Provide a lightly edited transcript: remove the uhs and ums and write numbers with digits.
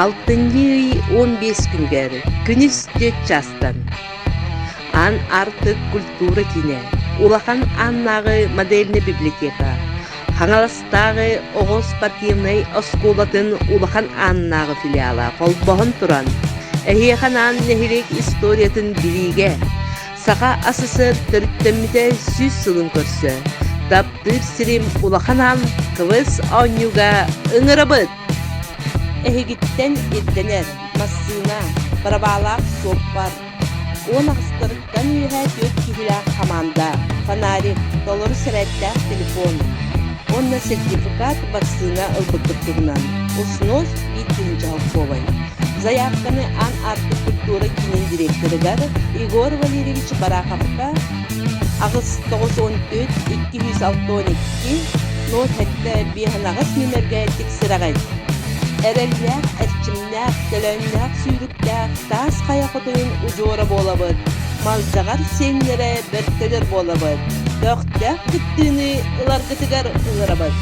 6 15 күнгер күнүс жастан. Ан артык культура тине. Улахан аннагы модельный библиотека. Хаңаластагы Оғыз спортивный осколатын улахан аннагы филиала колбоһон туран. Эхиеханан нехилек историятын бириге. Саха асысы төрттөммите 100 сылын көрсө. Таптыр сирим улаханан кывыс онюга ыңырабыт. Эхигиттен ирденер, массына, барабалак соппар. Он ағыстырыттан үйәт өт кихіля команда, фонарик, доллар сірәттәк телефон. Онна сертификат вакцина ылбыттыртығынан. Уснос битінші алковай. Заявканы ан арты культура кинен директорыгар Игор Валерьевич Бараховка ағыз 914-262 нот хәтті бейханағыз нөмерге тексірағай. Әрәлләк, әрчімләк, төләнләк, сүйріктәк, тас қаяқытын ұжора болабыд. Малзағар сенлері бір төлер болабыд. Дöқтәк күттіні ұларғытығар ұларабыд.